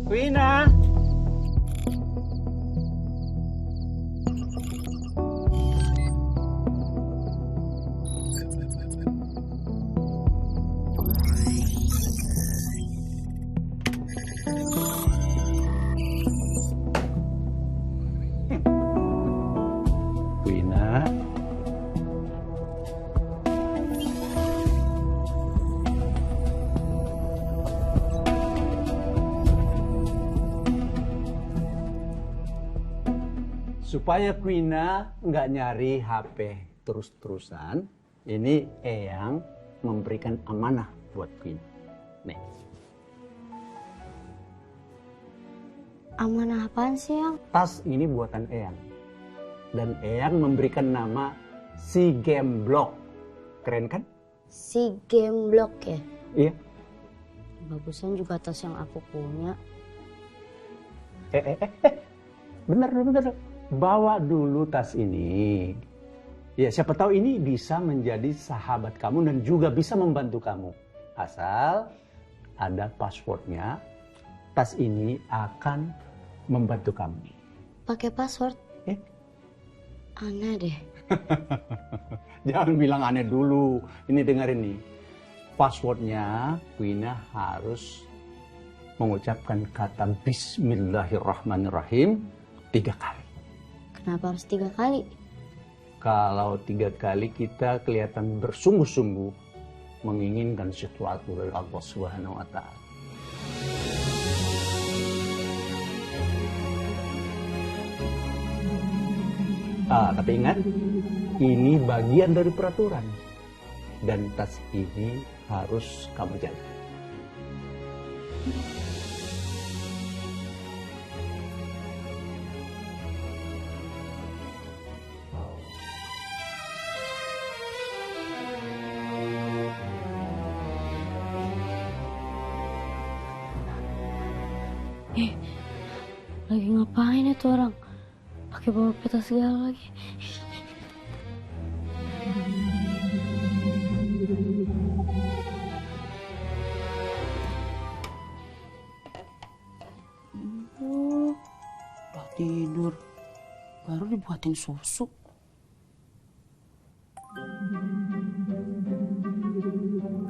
Wina. Wina. Supaya Quina nggak nyari HP terus-terusan, ini Eyang memberikan amanah buat Quina. Nih. Amanah apaan sih, Yang? Tas ini buatan Eyang. Dan Eyang memberikan nama Si Game Block. Keren kan? Si Game Block ya? Iya. Bagusan juga tas yang aku punya. Bener. Bawa dulu tas ini. Ya, siapa tahu ini bisa menjadi sahabat kamu dan juga bisa membantu kamu. Asal ada passwordnya, tas ini akan membantu kamu. Pakai password? Aneh deh. Jangan bilang aneh dulu. Ini dengerin nih. Passwordnya, Wina harus mengucapkan kata Bismillahirrahmanirrahim 3 kali. Kenapa harus 3 kali? Kalau 3 kali kita kelihatan bersungguh-sungguh menginginkan sesuatu dari Allah Subhanahu wa Ta'ala. Tapi ingat, ini bagian dari peraturan. Dan tas ini harus kamu jaga. Lagi ngapain itu orang? Pakai bawa peta segala lagi. Udah tidur, baru dibuatin susu.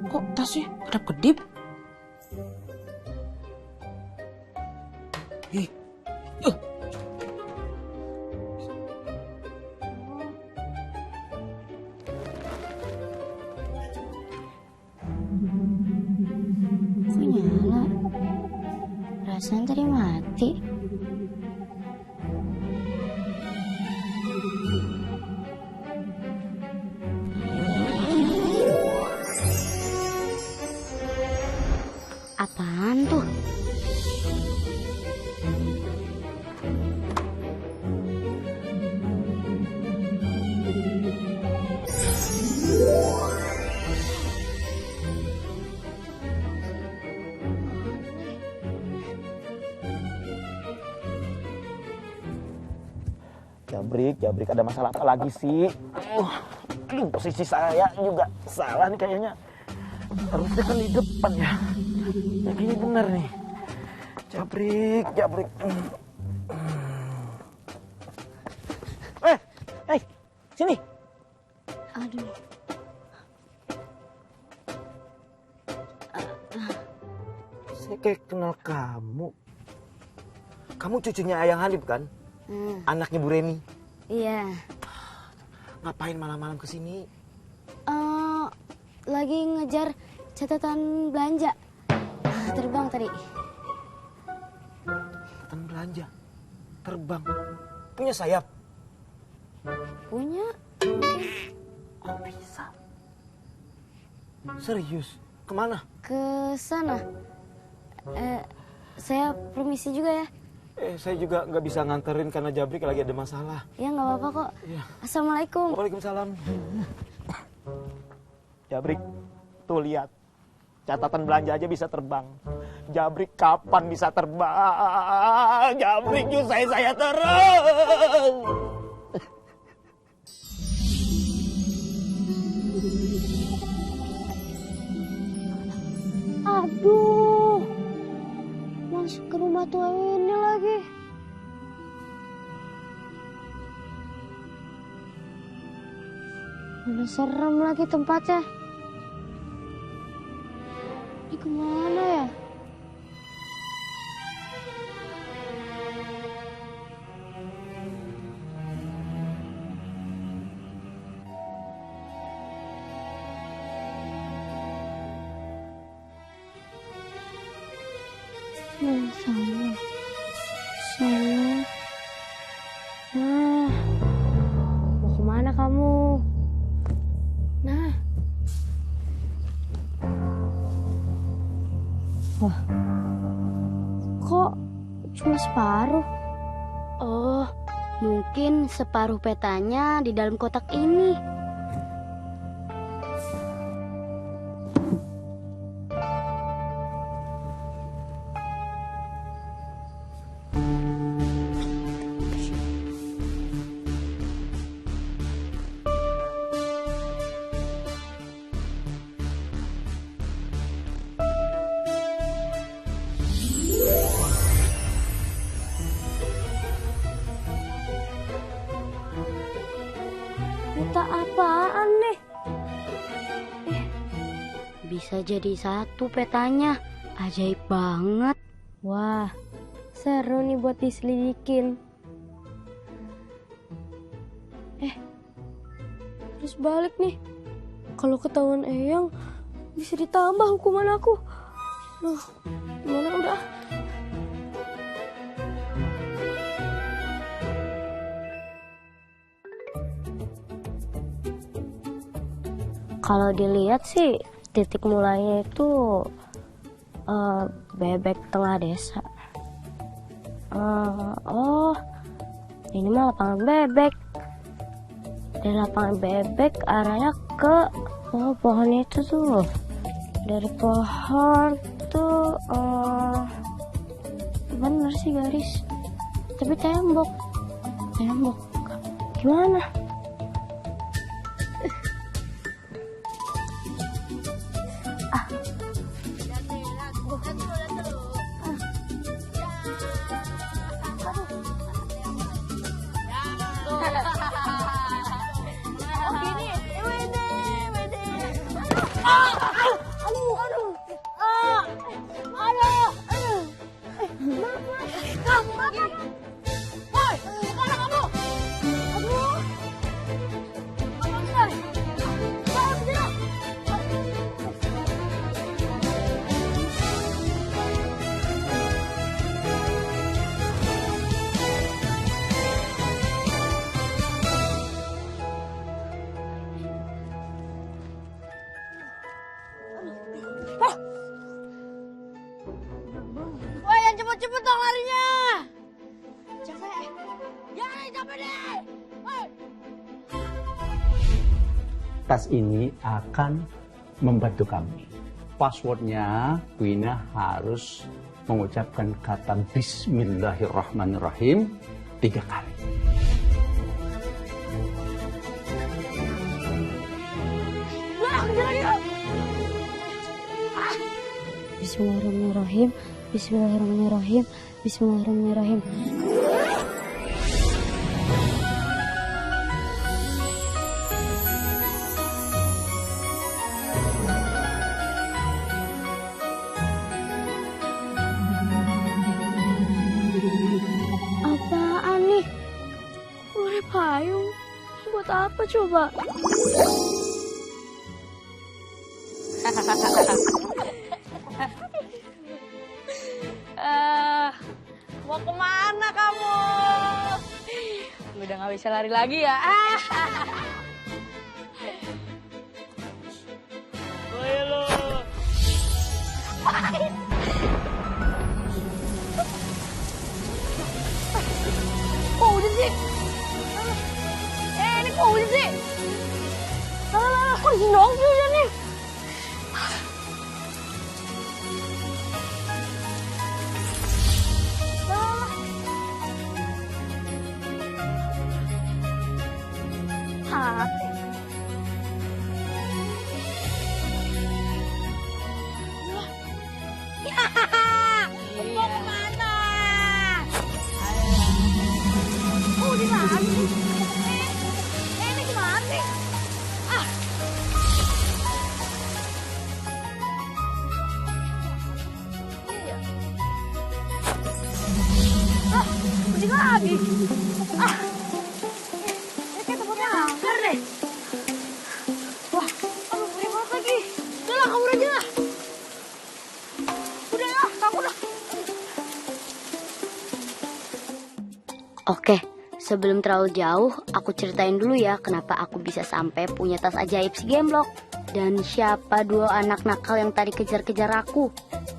Kok tasnya kedap-kedip? Kok nyala? Perasaan tadi mati. Apaan tuh? Jabrik, ada masalah apa lagi sih? Aduh, posisi saya juga salah nih kayaknya. Harusnya kan di depan ya. Ya kayaknya bener nih. Jabrik. Sini. Aduh. Saya kayak kenal kamu. Kamu cucunya Ayang Hanif kan? Anaknya Bu Reni. Iya. Ngapain malam-malam kesini? Lagi ngejar catatan belanja. Terbang tadi. Catatan belanja? Terbang? Punya sayap? Punya? Oh bisa? Serius? Kemana? Ke sana. Saya permisi juga ya. Saya juga nggak bisa nganterin karena Jabrik lagi ada masalah. Ya nggak apa-apa kok. Iya. Assalamualaikum. Waalaikumsalam. Jabrik, tuh lihat. Catatan belanja aja bisa terbang. Jabrik kapan bisa terbang? Jabrik nyusahin saya terus. Aduh, masuk ke rumah tua ini lagi. Mana serem lagi tempatnya. Ini kemana ya? Sana. Nah, mau kemana kamu? Nah. Wah, kok cuma separuh? Oh, mungkin separuh petanya di dalam kotak ini. Peta apaan nih? Bisa jadi satu petanya. Ajaib banget. Wah, seru nih buat diselidikin. Harus balik nih. Kalau ketahuan Eyang, bisa ditambah hukuman aku. Loh, gimana udah? Kalau dilihat sih, titik mulainya itu bebek tengah desa. Oh, ini mah lapangan bebek. Dari lapangan bebek arahnya ke pohon itu tuh. Dari pohon tuh bener sih garis. Tapi tembok. Gimana? Woi, yang cepet-cepet dong larinya. Capek. Ya, capek deh. Tas ini akan membantu kami. Passwordnya, Wina harus mengucapkan kata Bismillahirrahmanirrahim 3 kali. Bismillahirrahmanirrahim. Bismillahirrahmanirrahim. Bismillahirrahmanirrahim. Apaan nih? Keluar payung. Buat apa coba? Mau kemana kamu? Udah gak bisa lari lagi ya? Woi lo. Kok udah sih? Ini kok udah sih? Kok dong sih udah nih? kencing lagi. Ah, ini kayak tempatnya angker deh. Wah, aduh banyak banget lagi. Udah lah, kabur aja lah. Udah lah, kabur lah. Oke, sebelum terlalu jauh, aku ceritain dulu ya kenapa aku bisa sampai punya tas ajaib si Gemblok. Dan siapa dua anak nakal yang tadi kejar-kejar aku.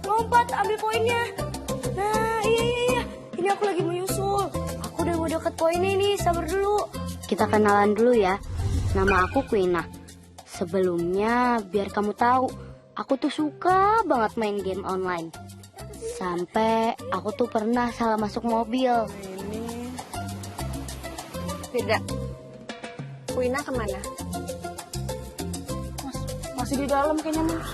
Lompat, ambil poinnya. Nah, iya. Ini aku lagi menyusul. Aku udah mau deket poinnya nih, sabar dulu. Kita kenalan dulu ya. Nama aku Quina. Sebelumnya, biar kamu tahu, aku tuh suka banget main game online. Sampai aku tuh pernah salah masuk mobil. Firda, Quina kemana? Masih di dalam kayaknya, Mams.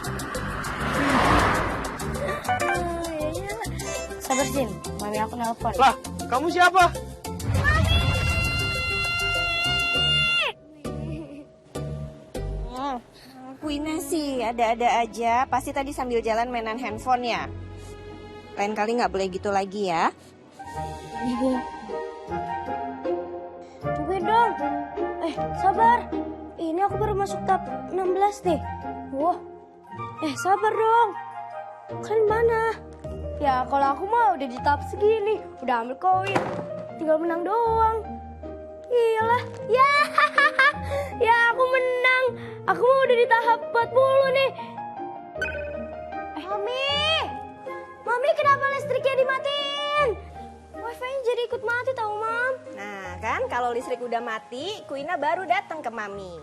Sabar, Sin. Mami aku nelpon. Lah, kamu siapa? Quina sih, ada-ada aja. Pasti tadi sambil jalan mainan handphone ya. Lain kali nggak boleh gitu lagi ya. Tungguin dong. Sabar. Ini aku baru masuk tab 16 nih. Wah. Sabar dong. Kalian mana? Ya kalau aku mah udah di tab segini. Udah ambil koin. Tinggal menang doang. Iyalah. Ya. Ya aku menang. Aku mah udah di tahap 40 nih. Mami kenapa listriknya dimatiin? Wifi-nya jadi ikut mati tau, Mam. Nah kan, kalau listrik udah mati, Quina baru datang ke Mami.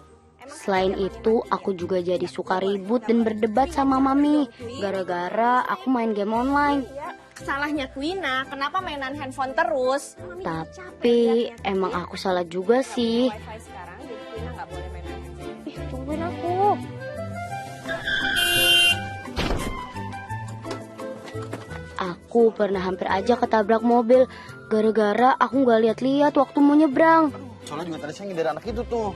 Selain itu, aku juga jadi suka ribut dan berdebat sama Mami. Gara-gara aku main game online. Salahnya Quina, kenapa mainan handphone terus? Tapi emang aku salah juga sih. Wifi sekarang, jadi Quina nggak boleh mainan handphone. Tungguin aku. Aku pernah hampir aja ketabrak mobil. Gara-gara aku nggak lihat-lihat waktu mau nyebrang. Soalnya juga tadi saya ngindar anak itu tuh.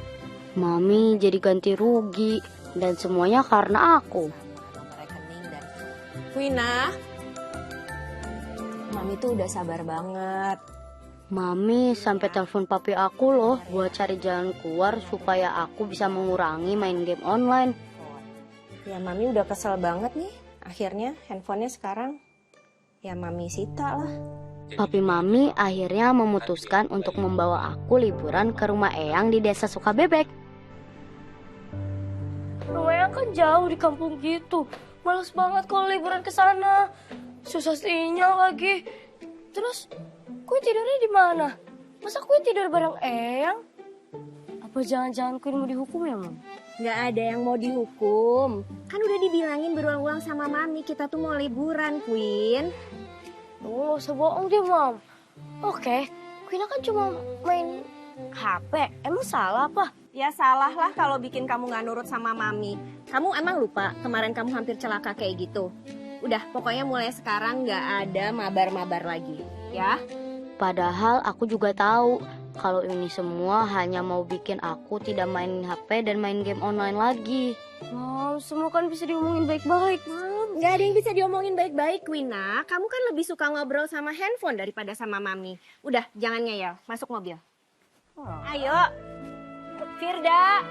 Mami jadi ganti rugi. Dan semuanya karena aku. Nomor rekening dan Quina, Mami tuh udah sabar banget. Mami sampai telepon papi aku loh buat cari jalan keluar supaya aku bisa mengurangi main game online. Ya Mami udah kesel banget nih. Akhirnya handphonenya sekarang ya Mami sita lah. Papi Mami akhirnya memutuskan untuk membawa aku liburan ke rumah Eyang di desa Sukabebek. Rumahnya kan jauh di kampung gitu. Males banget kalau liburan ke sana. Susah sinyal lagi. Terus, Queen tidurnya di mana? Masa Queen tidur bareng Eyang? Apa jangan-jangan Queen mau dihukum ya, Mam? Nggak ada yang mau dihukum. Kan udah dibilangin berulang-ulang sama Mami kita tuh mau liburan, Queen. Nggak usah bohong deh, Mam. Oke, Queen kan cuma main HP. Emang salah apa? Ya salah lah kalau bikin kamu nggak nurut sama Mami. Kamu emang lupa kemarin kamu hampir celaka kayak gitu? Udah, pokoknya mulai sekarang nggak ada mabar-mabar lagi, ya. Padahal aku juga tahu kalau ini semua hanya mau bikin aku tidak main HP dan main game online lagi. Mam, semua kan bisa diomongin baik-baik, Mam. Nggak ada yang bisa diomongin baik-baik, Quina. Kamu kan lebih suka ngobrol sama handphone daripada sama Mami. Udah, jangan ngeyel. Masuk mobil. Ayo. Firda.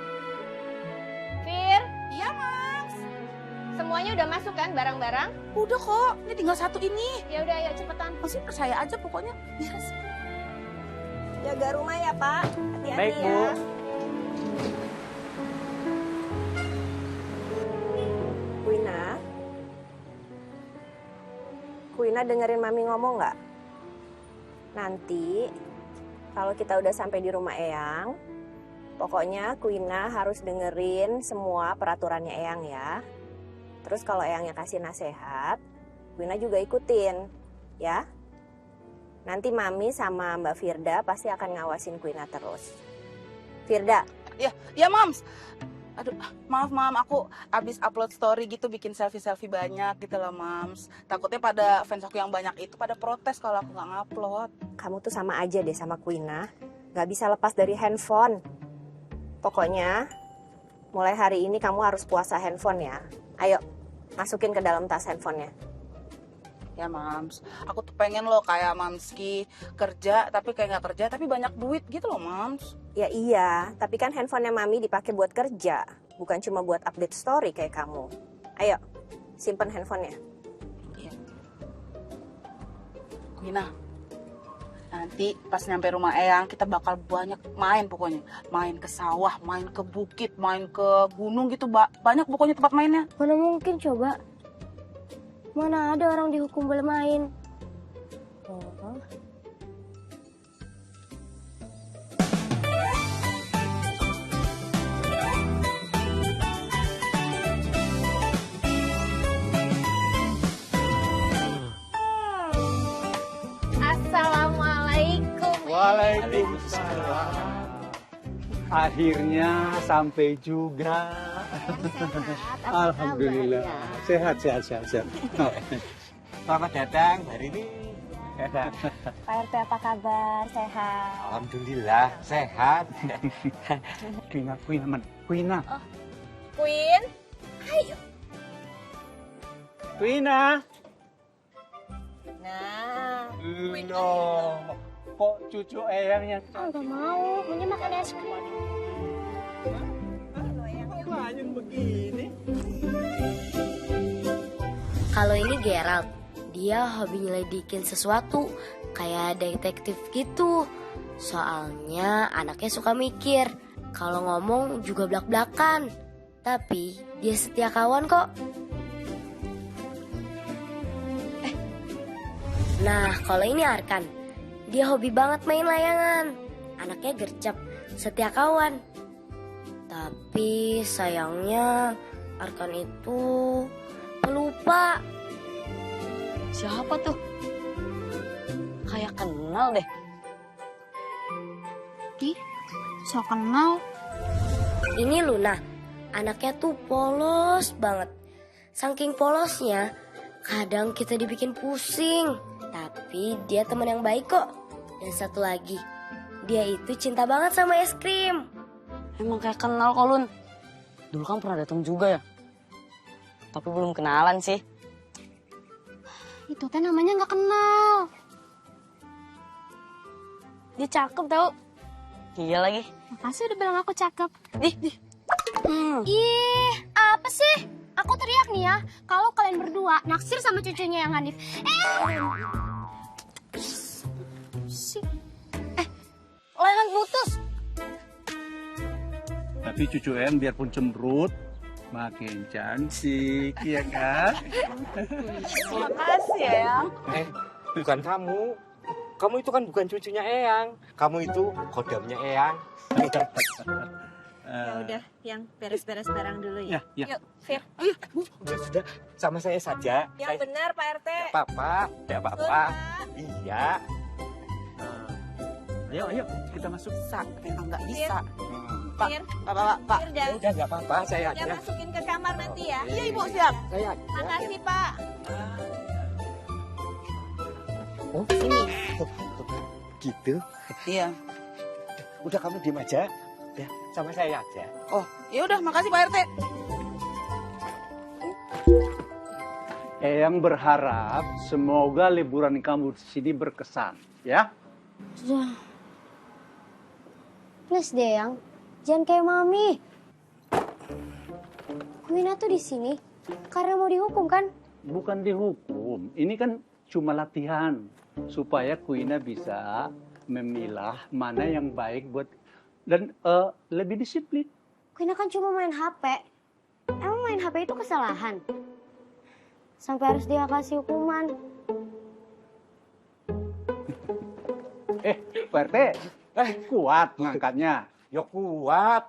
Fir. Iya, Mams. Semuanya udah masuk kan barang-barang? Udah kok, ini tinggal satu ini. Ya udah, ayo cepetan. Masih percaya aja pokoknya. Yes. Jaga rumah ya, Pak. Hati-hati Baik, ya. Bu. Quina dengerin Mami ngomong nggak? Nanti kalau kita udah sampai di rumah Eyang, pokoknya Quina harus dengerin semua peraturannya Eyang ya. Terus kalau Eyangnya kasih nasihat, Quina juga ikutin, ya. Nanti Mami sama Mbak Firda pasti akan ngawasin Quina terus. Firda. Ya Mams. Aduh, maaf Mam, aku abis upload story gitu bikin selfie-selfie banyak gitu lah Mams. Takutnya pada fans aku yang banyak itu pada protes kalau aku nggak ngupload. Kamu tuh sama aja deh sama Quina. Gak bisa lepas dari handphone. Pokoknya mulai hari ini kamu harus puasa handphone ya. Ayo, masukin ke dalam tas handphonenya. Ya Mams, aku tuh pengen loh kayak Mamski kerja tapi kayak nggak kerja tapi banyak duit gitu loh Mams. Ya iya, tapi kan handphonenya Mami dipakai buat kerja, bukan cuma buat update story kayak kamu. Ayo, simpen handphonenya. Gina, nanti pas nyampe rumah Eyang kita bakal banyak main pokoknya. Main ke sawah, main ke bukit, main ke gunung gitu, banyak pokoknya tempat mainnya. Mana mungkin coba? Mana ada orang dihukum boleh main? Assalamualaikum. Waalaikumsalam. Akhirnya sampai juga. Alhamdulillah. Sehat. Selamat datang hari ini. Pak RT apa kabar? Sehat? Alhamdulillah sehat. Kuina. Queen? Kuina. Nah, Loh, kok cucu Eyang yang Nggak mau, maunya makan es krim. manyun begini? Kalau ini Gerald, dia hobi nyelidikin sesuatu, kayak detektif gitu. Soalnya anaknya suka mikir, kalau ngomong juga blak-blakan. Tapi dia setia kawan kok. Nah, kalau ini Arkan, dia hobi banget main layangan. Anaknya gercep, setia kawan. Tapi sayangnya Arkan itu pelupa. Siapa tuh? Kayak kenal deh. So kenal. Ini Luna, anaknya tuh polos banget. Saking polosnya, kadang kita dibikin pusing. Tapi dia teman yang baik kok. Dan satu lagi, dia itu cinta banget sama es krim. Emang kayak kenal kok, Lun. Dulu kan pernah datang juga ya. Tapi belum kenalan sih. Itu teh namanya nggak kenal. Dia cakep tau. Iya lagi. Makasih udah bilang aku cakep. Ih. Ih, apa sih? Aku teriak nih ya, kalau kalian berdua naksir sama cucunya yang Hanif. Layangan putus. Tapi cucu Eyang biarpun cemberut, makin cantik, ya kan? Makasih ya Eyang. Bukan kamu. Kamu itu kan bukan cucunya Eyang. Kamu itu kodamnya Eyang. ya udah, yang beres-beres barang dulu ya. Ya. Yuk, Fir. Sudah, sama saya saja. Yang benar, Pak RT. Tidak apa-apa, tidak apa-apa. Iya. Ayo, kita masuk. Bisa, memang nggak bisa. Pak, Fir, Pak. Fir, jangan Udah nggak apa-apa, saya dia aja. masukin ke kamar nanti ya. Iya Ibu, siap. Saya aja. Makasih, Pak. Oh, sini. Tuh. Gitu. Iya. Udah kamu diem aja. Ya, sama saya aja. Oh, ya udah, makasih Pak RT. Eyang berharap semoga liburan kamu di sini berkesan, ya? Sudah. Please deh, Yang. Jangan kayak Mami. Kuina tuh di sini karena mau dihukum kan? Bukan dihukum, ini kan cuma latihan supaya Kuina bisa memilah mana yang baik buat dan lebih disiplin. Kuina kan cuma main HP. Emang main HP itu kesalahan? Sampai harus dia kasih hukuman. Pak RT, kuat ngangkatnya. Ya kuat.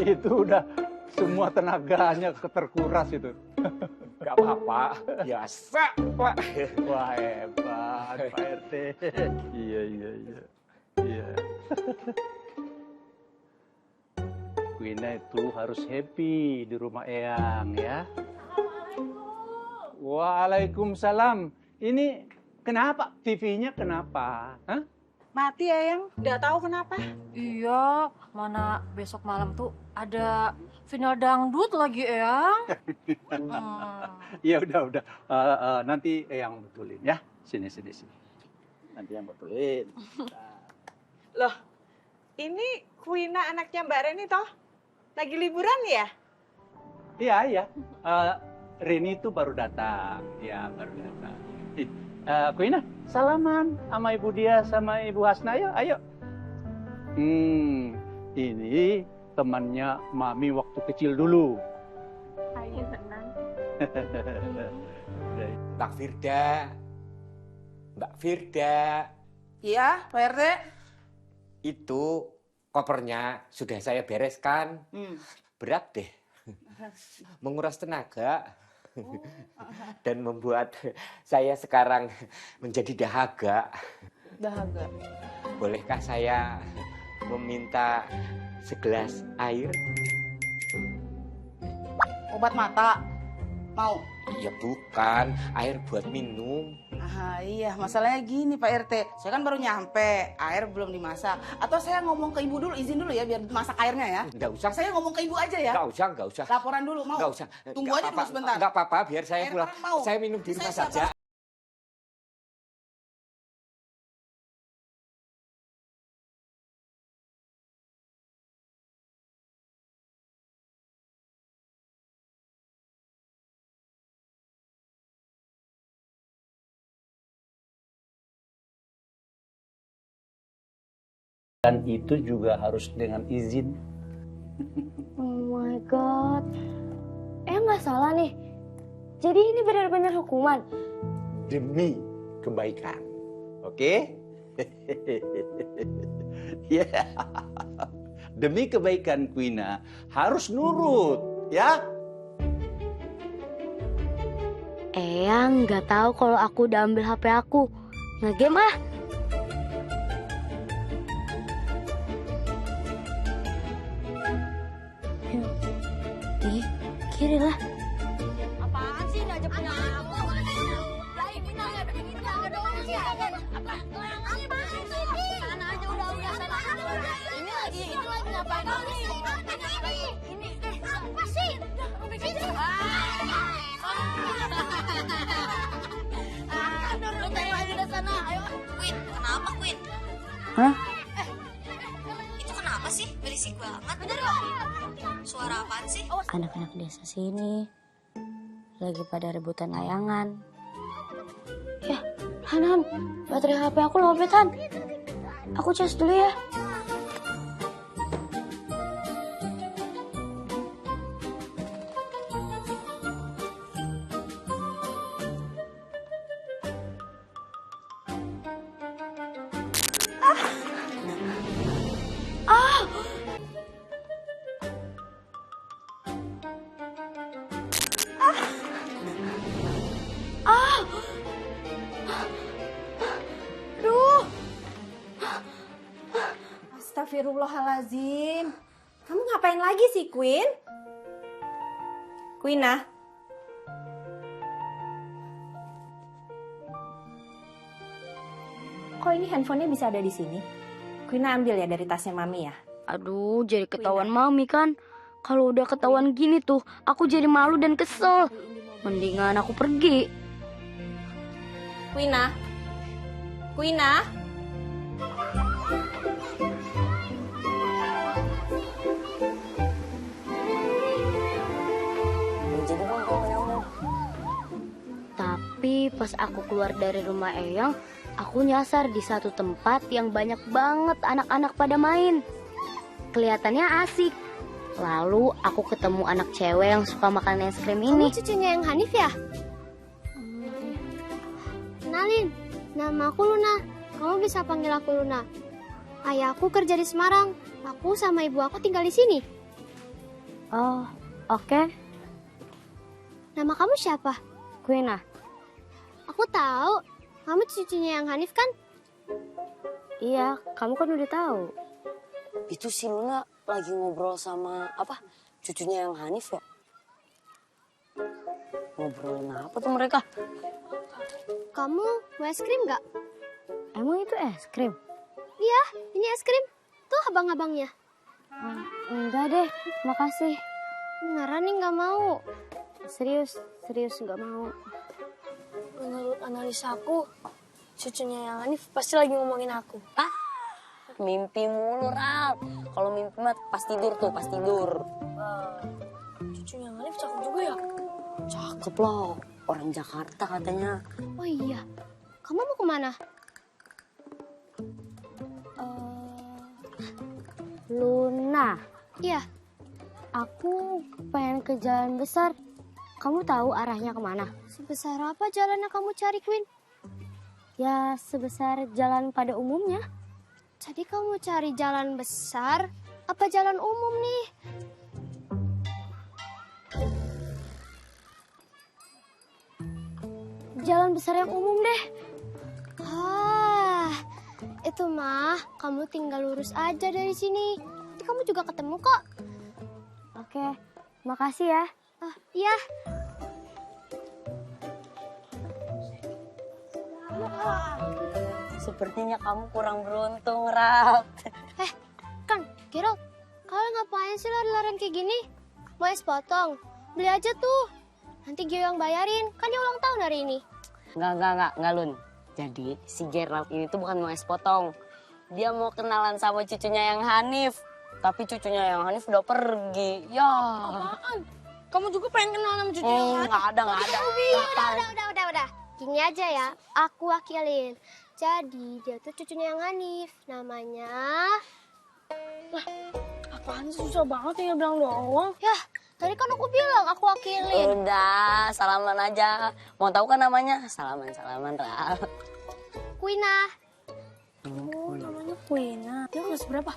Itu udah semua tenaganya terkuras itu. Gak apa-apa. Biasa, Pak. Wah hebat Pak RT. Iya. Kuina itu harus happy di rumah Eyang ya. Waalaikumsalam. Ini kenapa? TV-nya kenapa? Hah? Mati Eyang, nggak tahu kenapa. Iya, mana besok malam tuh ada final dangdut lagi, Eyang. Ya udah. Nanti yang betulin ya. Sini. Nanti yang betulin. Loh, ini Kuina anaknya Mbak Reni toh? Lagi liburan ya? Iya. Reni itu baru datang. Ya, baru datang. Kuina, salaman sama ibu dia sama ibu Hasna ya, ayo. Ini temannya Mami waktu kecil dulu. Ayo, tenang. Mbak Firda, Iya, Pak RT. itu kopernya sudah saya bereskan. Berat deh, menguras tenaga. Dan membuat saya sekarang menjadi dahaga. Dahaga. Bolehkah saya meminta segelas air? Obat mata. Mau? Iya bukan, air buat minum. Iya, masalahnya gini Pak RT. Saya kan baru nyampe, air belum dimasak. Atau saya ngomong ke ibu dulu, izin dulu ya biar masak airnya ya. Nggak usah. Saya ngomong ke ibu aja ya. Nggak usah. Laporan dulu, mau? Nggak usah. Tunggu Nggak aja dulu apa-apa. sebentar. Nggak apa-apa, biar saya Air pulang. kan mau. Saya minum di Saya rumah sabar. saja. Dan itu juga harus dengan izin. Oh my god. Nggak salah nih. Jadi ini benar-benar hukuman. Demi kebaikan. Oke? Ya. Demi kebaikan Kuina harus nurut, ya. Eyang nggak tahu kalau aku udah ambil HP aku. Nge-game ah. Ih, kiri lah. Apaan sih ngajak punya aku? Lah ini nggak dong sih. Apaan sih? Sana aja udah sana aja udah. Ini lagi ngapain ini? Apa sih? Lu tengok aja di sana. Ayo. Queen, kenapa Queen? Hah? Itu kenapa sih? Berisik banget. Bener. Suara apaan sih? Anak-anak desa sini lagi pada rebutan layangan. Ya, Han, baterai HP aku lobet, Han. Aku cas dulu ya. Astagfirullahalazim. Kamu ngapain lagi sih, Queen? Quina. Kok ini handphonenya bisa ada di sini? Quina ambil ya dari tasnya Mami ya. Aduh, jadi ketahuan Mami kan. Kalau udah ketahuan gini tuh, aku jadi malu dan kesel. Mendingan aku pergi. Quina. Quina. Tapi pas aku keluar dari rumah Eyang, aku nyasar di satu tempat yang banyak banget anak-anak pada main. Kelihatannya asik. Lalu aku ketemu anak cewek yang suka makan es krim ini. Kamu cucunya yang Hanif ya? Kenalin, nama aku Luna. Kamu bisa panggil aku Luna. Ayahku kerja di Semarang. Aku sama ibu aku tinggal di sini. Oh, oke. Nama kamu siapa? Quina. Aku tahu. Kamu cucunya yang Hanif kan? Iya, kamu kan udah tahu. Itu si Luna lagi ngobrol sama cucunya yang Hanif ya? Ngobrolin apa tuh mereka? Kamu mau es krim nggak? Emang itu es krim? Iya, ini es krim. Tuh abang-abangnya. Enggak deh, makasih. Beneran nih nggak mau. Serius nggak mau. Menurut analisa aku, cucunya yang Hanif pasti lagi ngomongin aku. Mimpi mulu, Ral. Kalau mimpi mah pas tidur tuh, pas tidur. Cucunya yang Hanif cakep juga ya? Cakep loh, orang Jakarta katanya. Oh iya, kamu mau kemana? Luna, Iya, aku pengen ke jalan besar. Kamu tahu arahnya kemana? sebesar apa jalannya kamu cari, Queen? Ya, sebesar jalan pada umumnya. Jadi kamu cari jalan besar apa jalan umum nih? Jalan besar yang umum deh. Itu mah kamu tinggal lurus aja dari sini. Nanti kamu juga ketemu kok. Oke, makasih ya. Iya. Sepertinya kamu kurang beruntung, Ral. Kan, Gerald, kalian ngapain sih lari-larian kayak gini? Mau es potong? Beli aja tuh. Nanti Gio yang bayarin, kan dia ulang tahun hari ini. Enggak, Lun. Jadi, si Gerald ini tuh bukan mau es potong. Dia mau kenalan sama cucunya yang Hanif. Tapi cucunya yang Hanif udah pergi. Ya. Apaan? Kamu juga pengen kenal sama cucunya yang Hanif? Nggak ada. Udah. Gini aja ya, aku wakilin. Jadi, dia tuh cucunya yang Hanif. Namanya... Apaan sih, susah banget ya bilang doang. Ya, tadi kan aku bilang aku wakilin. Udah, salaman aja. Mau tahu kan namanya? Salaman, Ral. Quina. Oh, namanya Quina. Dia kelas berapa?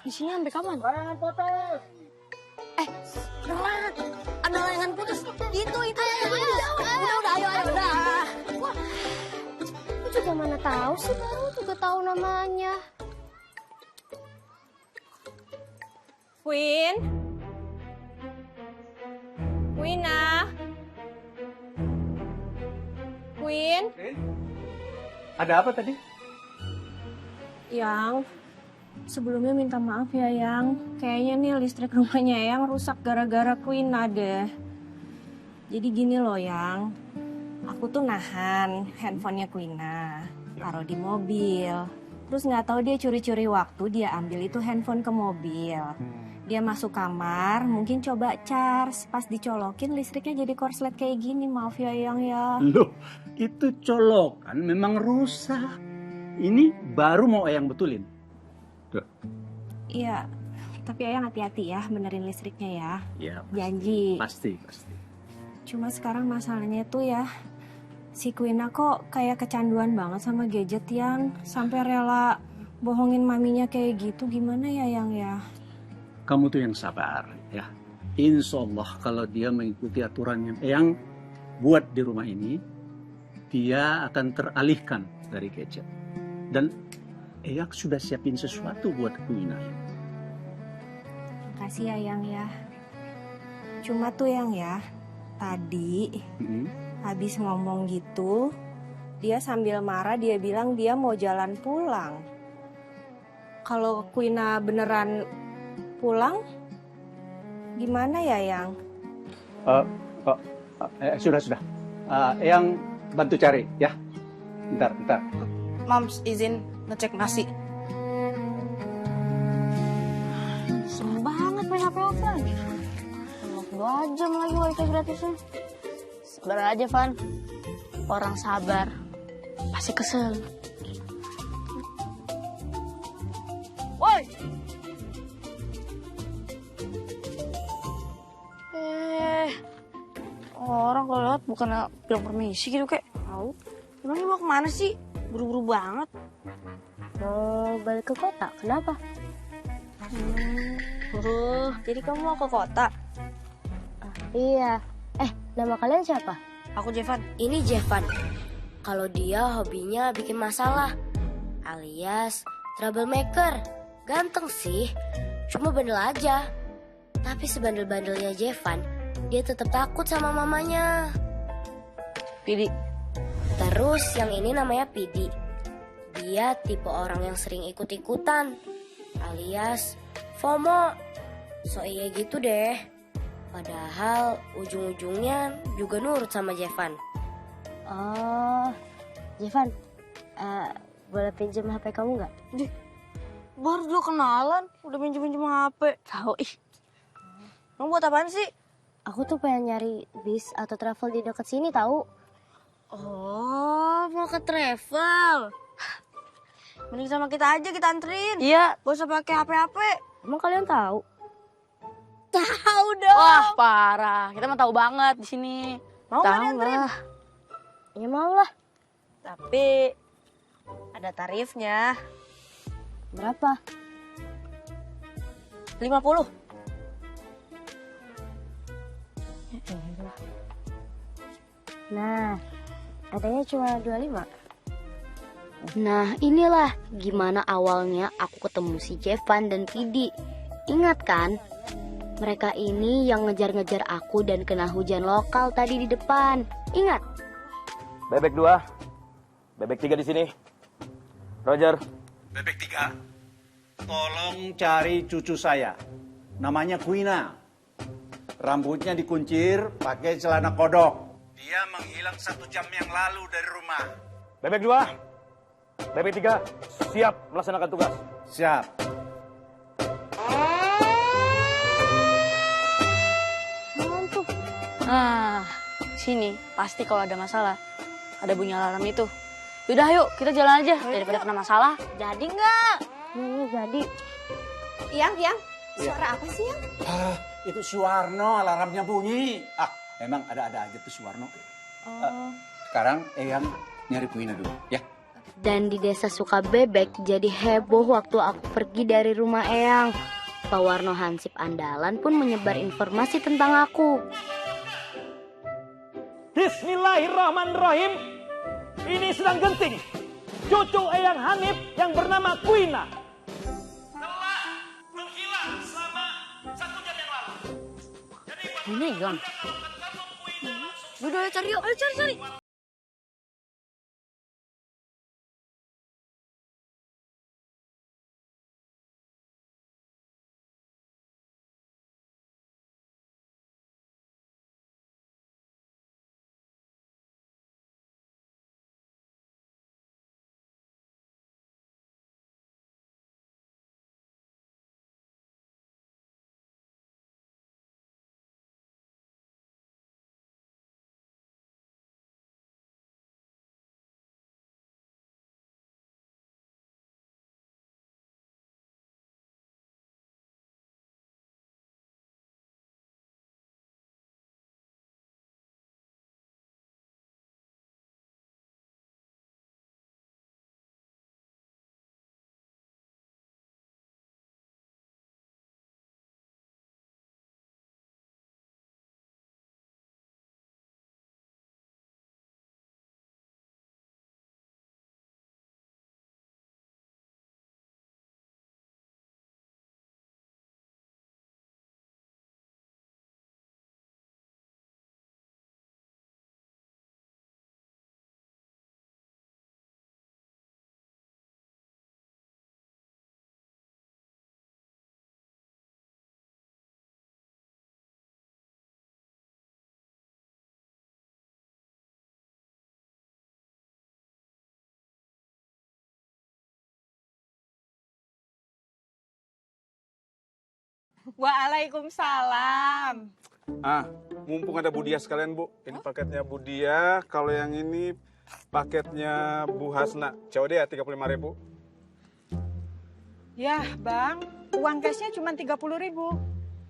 Isinya sampai kapan? Layangan putus. Rat, ada layangan putus. Itu. Udah, ayo. Wah, aku juga mana tahu sih, baru juga tahu namanya. Queen? Quina? Queen? Ada apa tadi? Yang, sebelumnya minta maaf ya Yang. Kayaknya nih listrik rumahnya Yang rusak gara-gara Quina deh. Jadi gini loh Yang, aku tuh nahan handphonenya Quina, taruh di mobil. Terus nggak tahu dia curi-curi waktu, dia ambil itu handphone ke mobil. Dia masuk kamar, mungkin coba charge. Pas dicolokin listriknya jadi korslet kayak gini. Maaf ya Yang ya. Loh, itu colokan memang rusak. Ini baru mau Eyang betulin. Tuh. Iya, tapi Eyang hati-hati ya benerin listriknya ya. Iya. Janji. Pasti. Cuma sekarang masalahnya tuh ya, si Quina kok kayak kecanduan banget sama gadget Yang. Sampai rela bohongin maminya kayak gitu. Gimana ya Yang ya? Kamu tuh yang sabar ya. Insya Allah kalau dia mengikuti aturan yang Eyang buat di rumah ini, dia akan teralihkan dari gadget. Dan Eyang sudah siapin sesuatu buat Quina. Makasih ya Yang ya. Cuma tuh Yang ya, tadi habis ngomong gitu, dia sambil marah dia bilang dia mau jalan pulang. Kalau Quina beneran pulang, gimana ya Yang? Sudah. Eyang bantu cari ya. Bentar. Mams, izin ngecek nasi. Seneng banget main HP-an. 2 jam lagi wifi gratisnya. Sabar aja, Van. Orang sabar pasti kesel. Woi! Orang kalau lihat bukannya bilang permisi gitu kayak. Tahu? Emangnya mau kemana sih? Buru-buru banget. Mau balik ke kota, kenapa? Jadi kamu mau ke kota? Iya. Nama kalian siapa? Aku Jevan. Ini Jevan. Kalau dia hobinya bikin masalah, alias troublemaker. Ganteng sih, cuma bandel aja. Tapi sebandel-bandelnya Jevan, dia tetap takut sama mamanya. Pidi. Terus yang ini namanya Pidi. Dia tipe orang yang sering ikut-ikutan, alias FOMO. So iya gitu deh. Padahal ujung-ujungnya juga nurut sama Jevan. Oh, Jevan, boleh pinjam HP kamu nggak? Baru juga kenalan, udah minjem-minjem HP. Tahu ih. Kamu buat apaan sih? Aku tuh pengen nyari bis atau travel di dekat sini tahu. Oh, mau ke travel. Mending sama kita aja, kita anterin. Iya. Gak usah pakai HP-HP. Emang kalian tahu? Tahu dong. Wah, parah. Kita mah tahu banget di sini. Mau nggak Tahu dianterin? lah. Ya mau lah. Tapi ada tarifnya. Berapa? 50. Nah, katanya cuma 25. Nah, inilah gimana awalnya aku ketemu si Jevan dan Vidi. Ingat kan? Mereka ini yang ngejar-ngejar aku dan kena hujan lokal tadi di depan. Ingat? Bebek 2, bebek 3 di sini. Roger. Bebek 3, tolong cari cucu saya. Namanya Quina. Rambutnya dikuncir, pakai celana kodok. Dia menghilang 1 jam yang lalu dari rumah. Bebek 2, bebek 3, siap melaksanakan tugas. Siap. Ah, sini pasti kalau ada masalah ada bunyi alarm itu. Yaudah yuk kita jalan aja daripada kena masalah. Jadi nggak? Jadi. Yang, suara apa sih, Yang? Ah, itu Suwarno alarmnya bunyi. Ah, emang ada-ada aja tuh Suwarno. Sekarang Eyang nyari Quina dulu, ya. Dan di desa Sukabebek jadi heboh waktu aku pergi dari rumah Eyang. Pak Warno Hansip Andalan pun menyebar informasi tentang aku. Bismillahirrahmanirrahim. Ini sedang genting. Cucu Eyang Hanif yang bernama Quina telah menghilang selama 1 jam yang lalu. Ini hilang. Udah cari yuk, ayo cari. Waalaikumsalam. Ah, mumpung ada Budia sekalian, Bu. Ini paketnya Budia, kalau yang ini paketnya Bu Hasna. COD ya 35.000. Yah, Bang, uang cashnya cuma 30.000.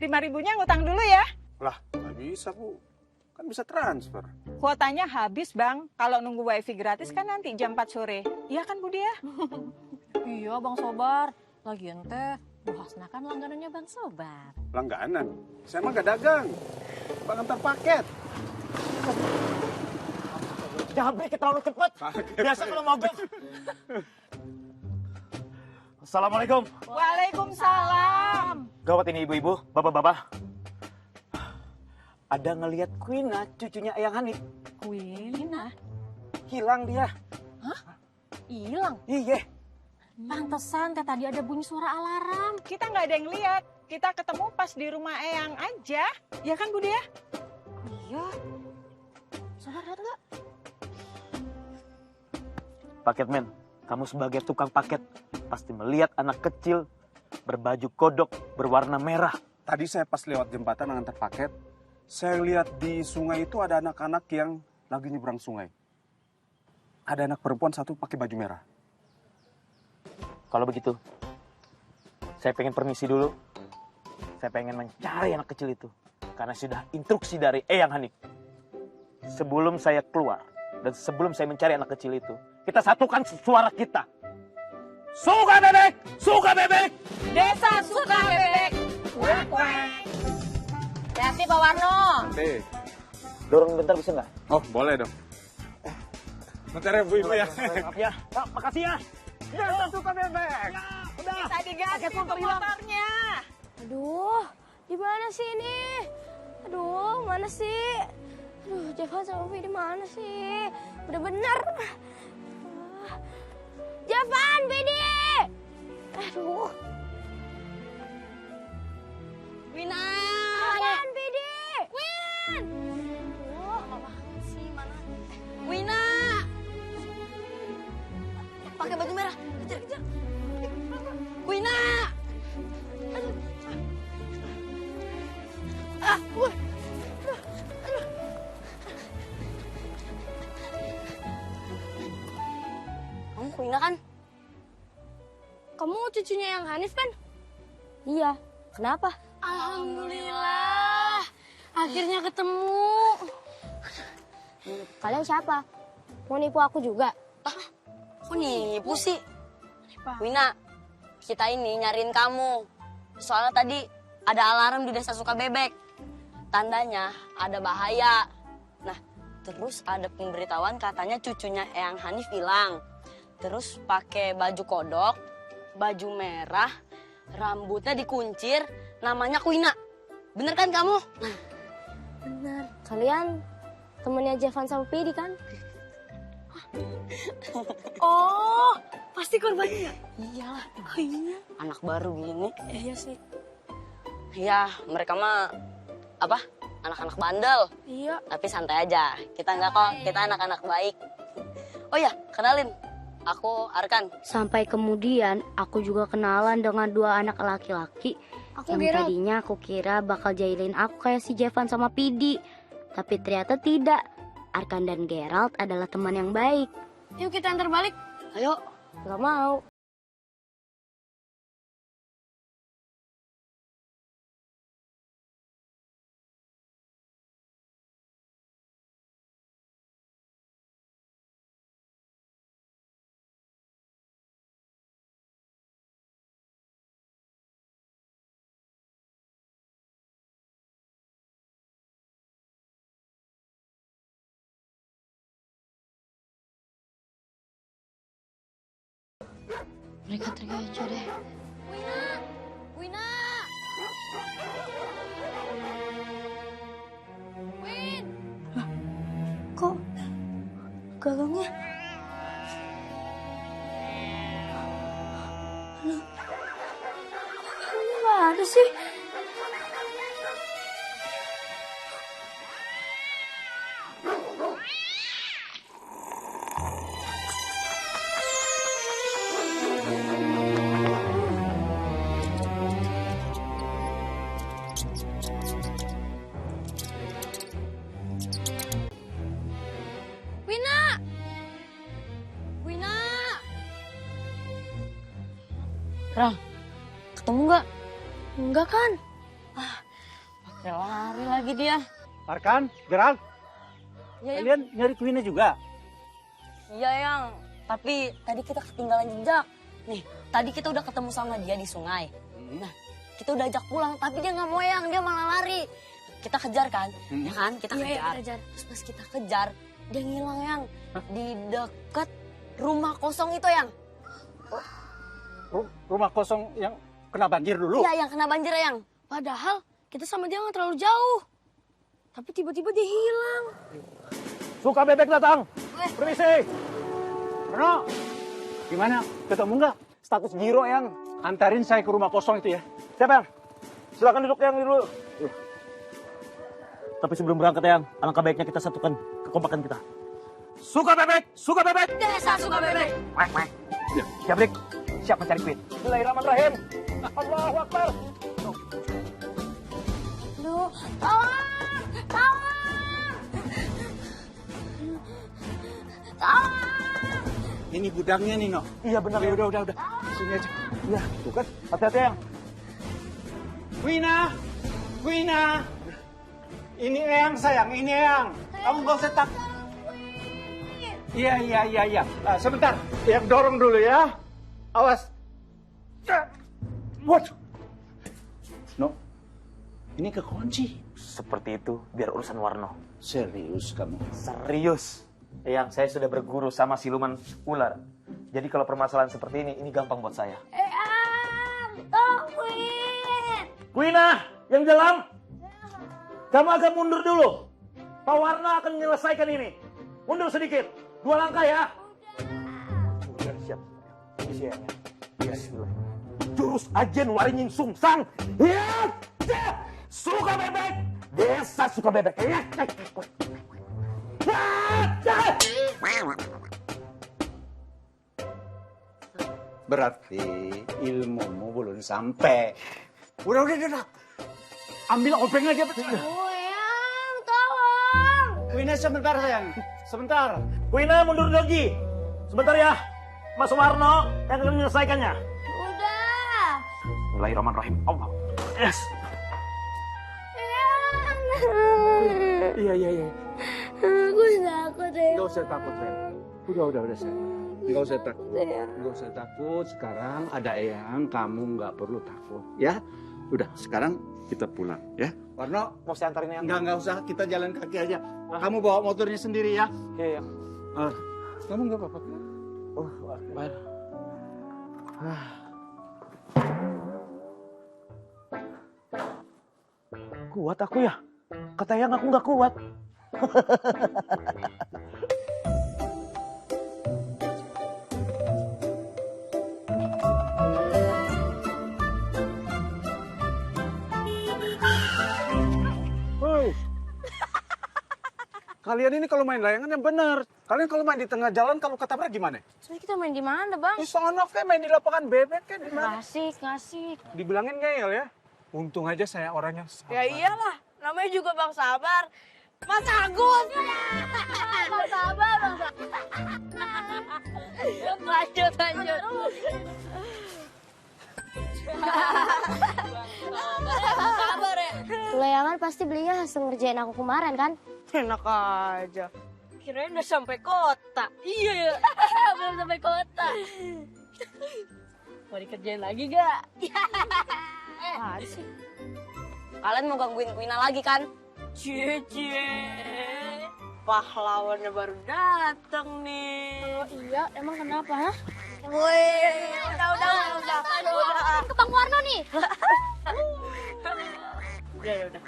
5.000-nya ngutang dulu ya. Lah, nggak bisa, Bu. Kan bisa transfer. Kuotanya habis, Bang. Kalau nunggu wifi gratis kan nanti jam 4 sore. Iya kan, Budia? Iya, Bang Sobar. Lagian teh, Bu Hasna kan langganannya Bang Sobar. Langganan? Saya mah nggak dagang. Bang antar paket. Jangan break terlalu cepat. Biasa kalau mogok. Assalamualaikum. Waalaikumsalam. Gawat ini ibu-ibu, bapak-bapak. Ada ngelihat Quina, cucunya Eyang Hanif. Quina? Hilang dia. Hah? Hilang? Iya. Pantesan teh tadi ada bunyi suara alarm. Kita nggak ada yang lihat. Kita ketemu pas di rumah Eyang aja. Ya kan, Budi ya? Iya. Sabar, lihat nggak? Paketmen, kamu sebagai tukang paket pasti melihat anak kecil berbaju kodok berwarna merah. Tadi saya pas lewat jembatan ngantar paket, saya lihat di sungai itu ada anak-anak yang lagi nyebrang sungai. Ada anak perempuan satu pakai baju merah. Kalau begitu, saya pengen permisi dulu. Saya pengen mencari anak kecil itu. Karena sudah instruksi dari Eyang Hanif. Sebelum saya keluar dan sebelum saya mencari anak kecil itu, kita satukan suara kita. Suka bebek! Suka bebek! Desa Suka Bebek. Kuek, kuek. Hati Pak Warno. Oke. Dorong bentar bisa nggak? Oh, boleh dong. Bentar ya, Bu Ibu ya. Maaf ya. Oh, makasih ya. Desa Suka Bebek. Udah. Tadi ganti motornya. Aduh, di mana sih ini? Aduh, mana sih? Aduh, Jevan sama Vidi mana sih? Bener-bener. Jevan, Vidi! Aduh. Wina! Jevan, Vidi! Win! Oh, apa sih mana? Wina! Pakai baju merah. Kejar, kejar. Wina! Kamu Wina kan? Kamu cucunya yang Hanif kan? Iya. Kenapa? Alhamdulillah, akhirnya ketemu. Kalian siapa? Mau nipu aku juga? Kok nipu sih? Wina, kita ini nyariin kamu. Soalnya tadi ada alarm di Desa Suka Bebek. Tandanya ada bahaya. Nah, terus ada pemberitahuan katanya cucunya Eyang Hanif hilang. Terus pakai baju kodok, baju merah, rambutnya dikuncir, namanya Wina. Bener kan kamu? Bener. Kalian temennya Jevan sama Pidi kan? Oh, pasti korbannya ya? Iyalah. Oh, iya. Anak baru gini. Iya sih. Ya, mereka mah apa? Anak-anak bandel. Iya. Tapi santai aja. Kita enggak kok, kita anak-anak baik. Oh ya, kenalin. Aku Arkan. Sampai kemudian aku juga kenalan dengan dua anak laki-laki Aku yang Gerald. tadinya aku kira bakal jahilin aku kayak si Jevan sama Pidi. Tapi ternyata tidak. Arkan dan Gerald adalah teman yang baik. Yuk kita antar balik. Ayo. Gak mau. Mereka teriak aja deh. Wina! Wina! Win! Kok galongnya? Loh, galongnya nggak ada sih? Wina! Wina! Ral, ketemu nggak? Enggak kan? Pakai lari lagi dia. Arkan, Gerald, Iya, Yang. kalian nyari Queen juga? Iya, Yang. Tapi tadi kita ketinggalan jejak. Nih, tadi kita udah ketemu sama dia di sungai. Nah, kita udah ajak pulang, tapi dia nggak mau, Yang. Dia malah lari. Kita kejar kan? Ya kan? Kita Iya, kejar. kita kejar. Terus pas kita kejar, dia ngilang, Yang. Di dekat rumah kosong itu, Yang. Rumah kosong yang kena banjir dulu? Iya, yang kena banjir, Yang. Padahal kita sama dia nggak terlalu jauh. Tapi tiba-tiba dia hilang. Suka bebek datang. Permisi. Reno, Gimana? Ketemu nggak? Status giro, Yang. Antarin saya ke rumah kosong itu ya. Siap, Yang. Silakan duduk, Yang, dulu. Tapi sebelum berangkat, Yang, alangkah baiknya kita satukan kekompakan kita. Suka bebek! Suka bebek! Desa suka bebek. Siap, Dik. Siap mencari kuit. Bismillahirrahmanirrahim. Allahu Akbar. Duh, tolong! Tolong! Tolong! Ini gudangnya nih, No. Iya benar. Ya udah. Sini aja. Iya, tuh kan. Hati-hati, Yang. Wina. Ini Eyang sayang, ini Eyang. Kamu gak usah takut. Iya. Sebentar, Eyang dorong dulu ya. Awas. What? No, ini kekunci. Seperti itu, biar urusan Warno. Serius kamu? Serius. Eyang, saya sudah berguru sama siluman ular. Jadi kalau permasalahan seperti ini gampang buat saya. Tolong, Queen! Quina, yang dalam. Kamu agak mundur dulu. Pak Warno akan menyelesaikan ini. Mundur sedikit. 2 langkah ya. Udah siap. Isi ya. Bismillah. Jurus ajen waringin sungsang. Ya. Suka bebek. Desa suka bebek. Ya. Berarti ilmumu belum sampai. Udah. Ambil obeng aja betul. Eyang, tolong! Wina sebentar sayang. Sebentar. Quina mundur lagi. Sebentar ya. Mas Warno yang akan menyelesaikannya. Udah! Bismillahirrahmanirrahim. Allah. Yes. Iya. Aku takut, Eyang. Gak usah takut, sayang. Udah, sayang. Gak usah takut. Gak usah takut. Sekarang ada Eyang, kamu nggak perlu takut, ya. Udah, sekarang kita pulang, ya. Warno, Mau saya antarin Eyang? nggak usah. Kita jalan kaki aja. Kamu bawa motornya sendiri, ya. Oke, Yang. Kamu nggak apa-apa. Akbar. Kuat aku ya? Kata Yang aku nggak kuat. Hei. Kalian ini kalau main layangan yang benar. Kalian kalau main di tengah jalan kalau ketabrak gimana? Terus kita main di mana, Bang? Di sono kayak main di lapangan bebek kan di mana? Ngasih. Dibilangin ngeyel ya. Untung aja saya orangnya sabar. Ya iyalah, namanya juga Bang Sabar. Mas Agus! Bang Sabar. Lanjut. Sabar ya. Layangan pasti belinya hasil ngerjain aku kemarin kan? Enak aja. Kirain udah sampai kota. Iya ya. Belum sampai kota. Mau dikerjain lagi gak? Apaan sih? Kalian mau gangguin Quina lagi kan? Cie. Pahlawannya baru datang nih. Oh iya, emang kenapa, ha? Wih, udah. Ke Bang Warno nih. Udah.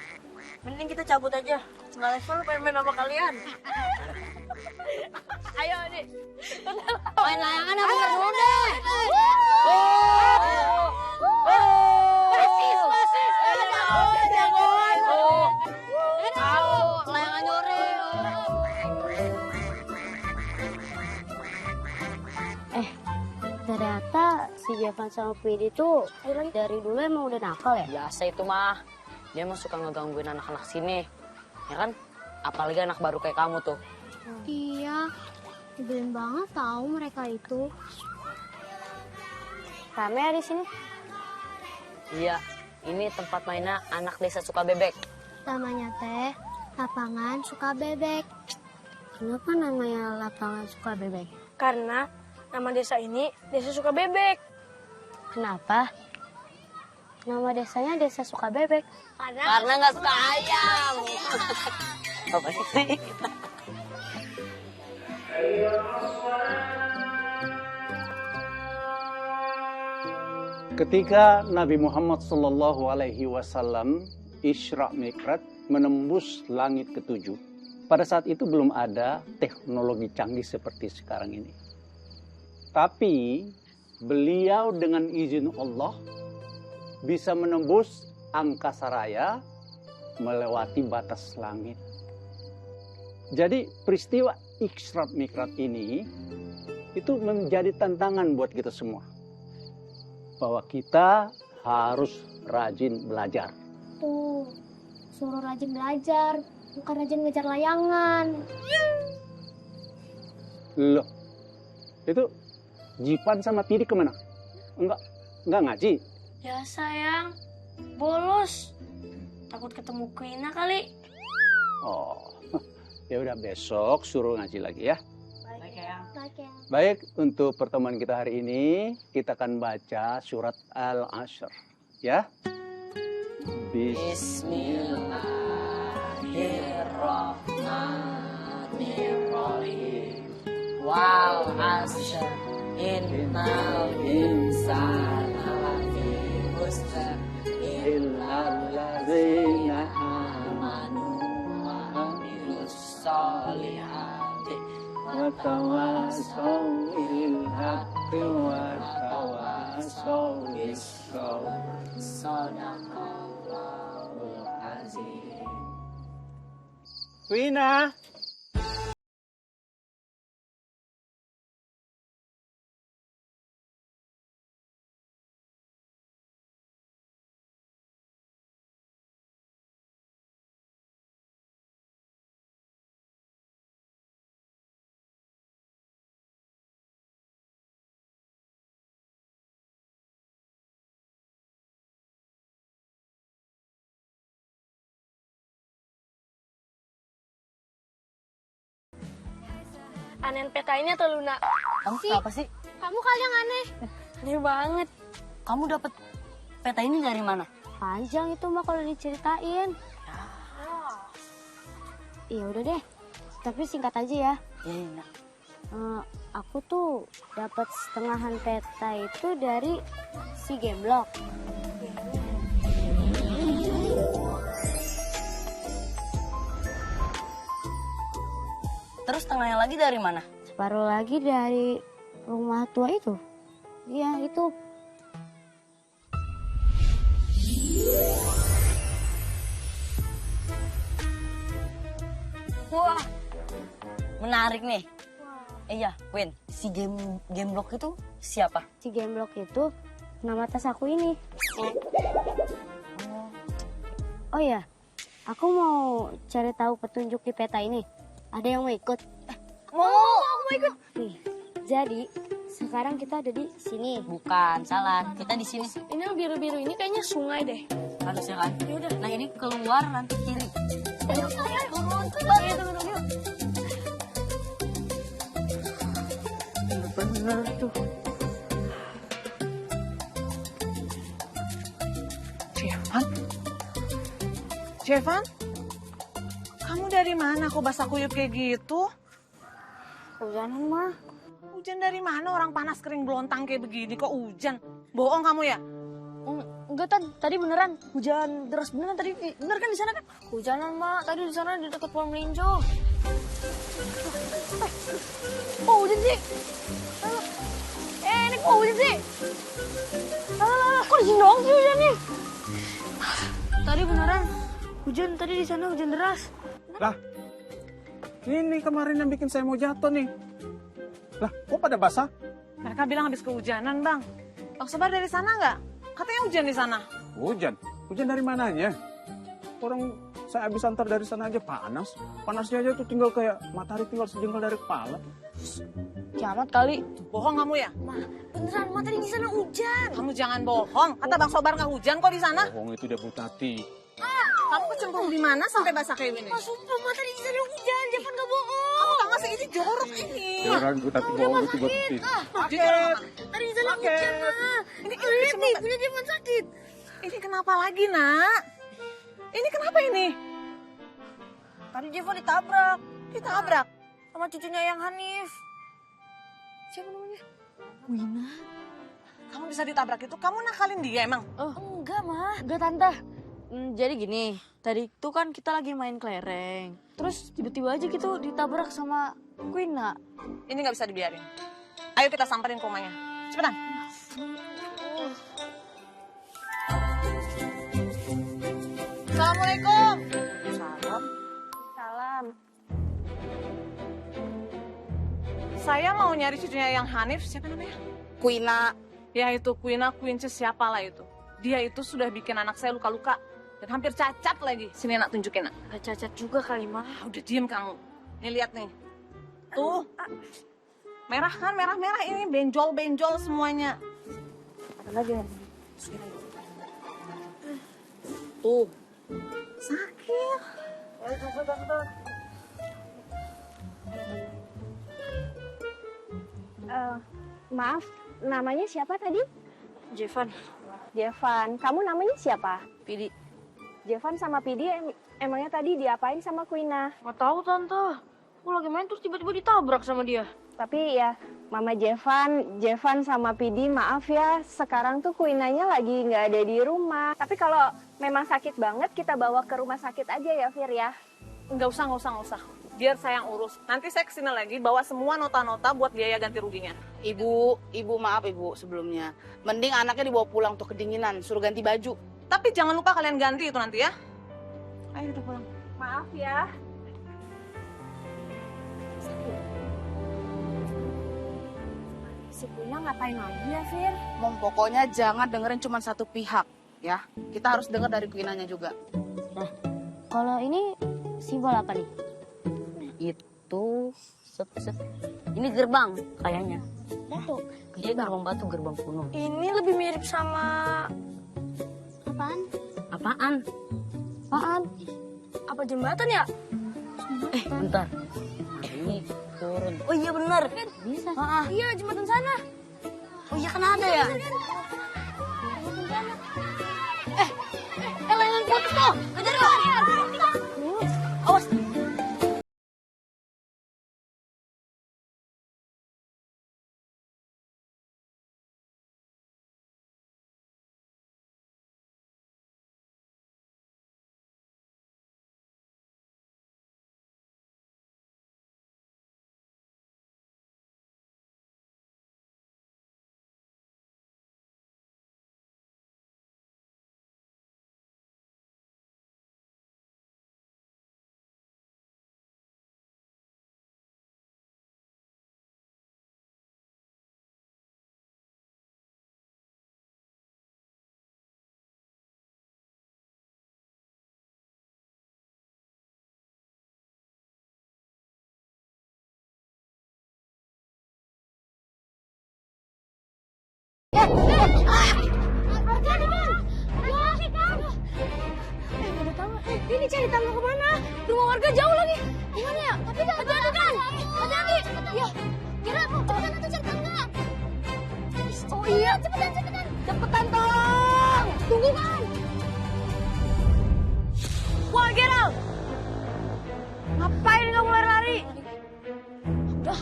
Mending kita cabut aja. Nggak level pengen main sama kalian. Ayo nih. Main layangan apa dulu deh? Basis. Layangan nyore. Ternyata si Jevan sama Pidi itu dari dulu emang udah nakal ya? Biasa itu mah. Dia mah suka ngegangguin anak-anak sini. Ya kan? Apalagi anak baru kayak kamu tuh. Iya, nyebelin banget tahu mereka itu. Rame ya di sini? Iya, ini tempat mainnya anak desa suka bebek. Namanya teh lapangan suka bebek. Kenapa namanya lapangan suka bebek? Karena nama desa ini desa suka bebek. Kenapa? Nama desanya desa suka bebek. Karena nggak suka ayam. Apa sih? Ketika Nabi Muhammad SAW Isra Mi'raj menembus langit ketujuh, pada saat itu belum ada teknologi canggih seperti sekarang ini. Tapi beliau dengan izin Allah bisa menembus angkasa raya melewati batas langit. Jadi peristiwa Isra Mi'raj ini itu menjadi tantangan buat kita semua. Bahwa kita harus rajin belajar. Tuh, suruh rajin belajar, bukan rajin ngejar layangan. Loh, itu Jipan sama Pidi kemana? Enggak ngaji? Ya sayang, bolos. Takut ketemu Kuina kali. Oh, ya udah besok suruh ngaji lagi ya. Baik ya. Baik, untuk pertemuan kita hari ini kita akan baca surat Al-Asr ya. Bismillahirrahmanirrahim. Wal 'ashr innal insana lafi khusr illal ladzina amanu wa amilus solihati wa tawasaw bil haqqi wa tawasaw bis sabr. Shadaqallahul azim. Wina. Anein peta ini atau Luna? Kamu kenapa sih? Kamu kali yang aneh. Aneh banget. Kamu dapat peta ini dari mana? Panjang itu mah kalau diceritain. Iya udah deh, tapi singkat aja ya. Iya. Aku tuh dapat setengahan peta itu dari si Gameblok. Terus tengahnya lagi dari mana? Separuh lagi dari rumah tua itu. Iya itu. Wah, menarik nih. Iya, Win, si Gameblok itu siapa? Si Gameblok itu nama tas aku ini. Oh iya, aku mau cari tahu petunjuk di peta ini. Ada yang mau ikut? Mau, aku mau ikut. Nih, jadi sekarang kita ada di sini. Bukan, salah. Kita di sini. Ini yang biru-biru ini kayaknya sungai deh. Harusnya kan? Yaudah. Nah ini keluar nanti kiri. Ayo, turun. Bener tuh. Jevan? Kamu dari mana kok basah kuyup kayak gitu? Hujanan mah. Hujan dari mana? Orang panas kering belontang kayak begini kok hujan? Bohong kamu ya? Enggak, tadi beneran hujan deras beneran tadi. Bener kan di sana kan? Hujanan mah tadi di sana di dekat pohon melinjo. Kok hujan sih? Ini kok hujan sih? Kok di sini doang sih hujannya? Tadi beneran hujan, tadi di sana hujan deras. Lah, ini kemarin yang bikin saya mau jatuh nih. Lah, kok pada basah? Mereka bilang habis kehujanan, Bang. Bang Sobar dari sana nggak? Katanya hujan di sana. Hujan? Hujan dari mananya? Orang saya habis antar dari sana aja panas. Panasnya aja tuh tinggal kayak matahari tinggal sejengkal dari kepala. Kiamat kali. Bohong kamu ya? Beneran, mah tadi di sana hujan. Kamu jangan bohong. Kata Bang Sobar nggak hujan kok di sana. Bohong itu dia Bu Tati. Kamu kecemplung di mana sampai basah kayak gini? Mas, sumpah, mah tadi di sana hujan. Jangan nggak bohong. Kamu nggak ngasih ini jorok ini. Jangan Bu Tati bohong itu buat Tati. Tadi di sana hujan, mah. Ini lihat nih, punya Jevan sakit. Ini kenapa lagi, Nak? Ini kenapa ini? Tadi Jevan ditabrak. Ditabrak? Sama cucunya yang Hanif. Siapa namanya? Wina. Kamu bisa ditabrak itu? Kamu nakalin dia emang? Enggak, mah. Enggak, Tante. Jadi gini, tadi itu kan kita lagi main kelereng. Terus tiba-tiba aja gitu ditabrak sama Quina. Ini nggak bisa dibiarin. Ayo kita samperin ke rumahnya. Cepetan. Assalamualaikum. Salam. Salam. Saya mau nyari cucunya yang Hanif, siapa namanya? Kuina. Ya itu Kuina, Quinces siapalah itu. Dia itu sudah bikin anak saya luka-luka. Dan hampir cacat lagi. Sini nak tunjukin nak. Gak cacat juga kali, Ma. Udah diem kamu. Nih lihat nih. Tuh. Merah kan, merah-merah ini. Benjol-benjol semuanya. Ada lagi. Tuh. Sakit. Maaf, namanya siapa tadi? Jevan. Jevan. Kamu namanya siapa? Pidi. Jevan sama Pidi emangnya tadi diapain sama Kuina? Gak tahu Tante. Aku lagi main terus tiba-tiba ditabrak sama dia. Tapi ya, Mama Jevan sama Pidi, maaf ya, sekarang tuh Kuinanya lagi nggak ada di rumah. Tapi kalau memang sakit banget, kita bawa ke rumah sakit aja ya, Fir ya. Nggak usah. Biar saya yang urus. Nanti saya kesini lagi bawa semua nota-nota buat biaya ganti ruginya. Ibu maaf ibu sebelumnya. Mending anaknya dibawa pulang tuh kedinginan, suruh ganti baju. Tapi jangan lupa kalian ganti itu nanti ya. Ayo kita pulang. Maaf ya. Si Kuina ngapain lagi ya, Fir? Pokoknya jangan dengerin cuma satu pihak ya. Kita harus denger dari Kuinanya juga. Nah, kalau ini simbol apa nih? Itu ini gerbang kayaknya. Batu. Iya gerbang batu, gerbang kuno. Ini lebih mirip sama Apaan? apa jembatan ya? Bentar. Ini turun. Oh iya benar. Bisa. Iya, jembatan sana. Oh iya kan ada ya. Layangan putus tuh. Kejar kok. Awas. Ini cari tangga kemana? Rumah warga jauh lagi. Gimana ya? Tapi hati-hati kan? Hati-hati. Ya, kira cepetan atau cari tangga? Oh iya, cepetan. Cepetan tolong. Tunggu kan? Wah, Gerald. Ngapain kamu lari-lari? Udah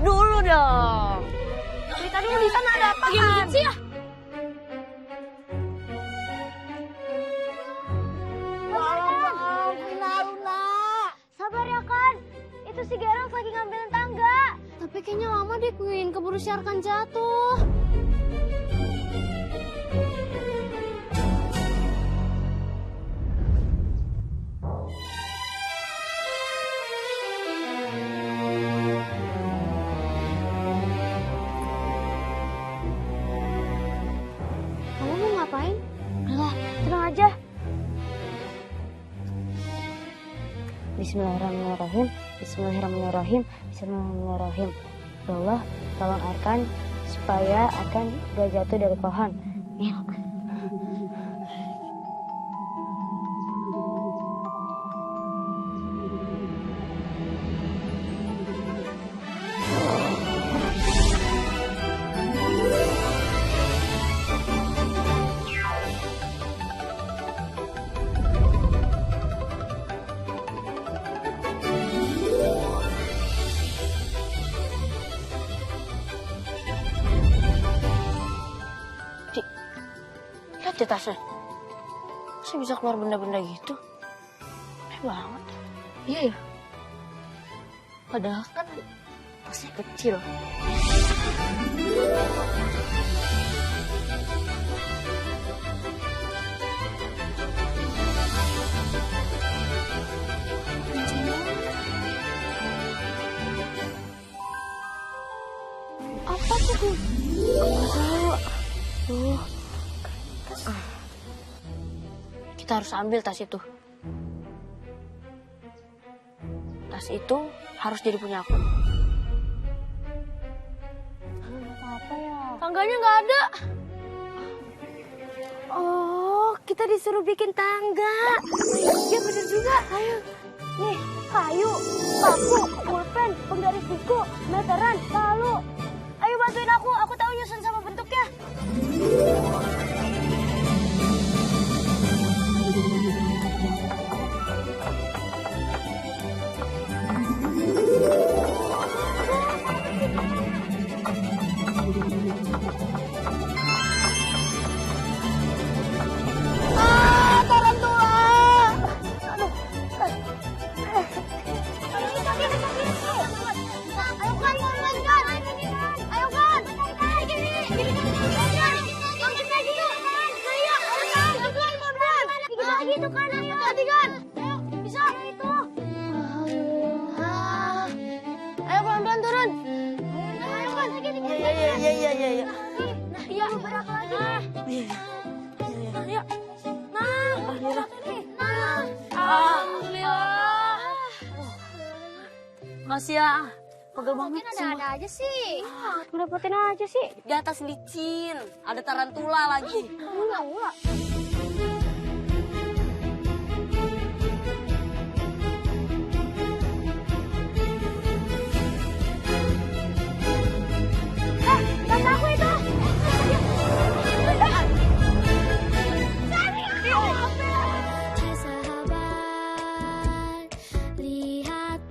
dulu dong. Dari tadi di sana ada apa? Gimana sih ya? Sabar ya kan, itu si Gerald lagi ngambilin tangga. Tapi kayaknya lama deh Queen, keburu Syarkan jatuh. Kamu mau ngapain? Udah, tenang aja. Bismillahirrahmanirrahim, Bismillahirrahmanirrahim, Bismillahirrahmanirrahim. Ya Allah, tolong Arkan supaya Arkan gak jatuh dari pohon. Nih. Lihat di tasnya. Saya bisa keluar benda-benda gitu. Aneh banget. Iya ya. Padahal kan tasnya kecil. Apa tuh? Nggak tahu. Kita harus ambil tas itu. Tas itu harus jadi punya aku. Apa ya? Tangganya nggak ada. Oh, kita disuruh bikin tangga. Iya bener juga. Ayo. Nih, kayu, paku, pulpen, penggaris buku, meteran, palu. Ayo bantuin aku tahu nyusun sama bentuknya. Tarantula. Aduh. Ayo kan, ayo kan. Gitu kan, hati kan. Ayo, bisa. Itu. Ayo pelan-pelan turun. Ayo kan, Iya. Nah, iya berak lagi. Ayo. Nah, alhamdulillah. Makasih ya. Pegel banget Ada aja sih. Ngerepotin aja sih. Di atas licin. Ada tarantula lagi. Ulah.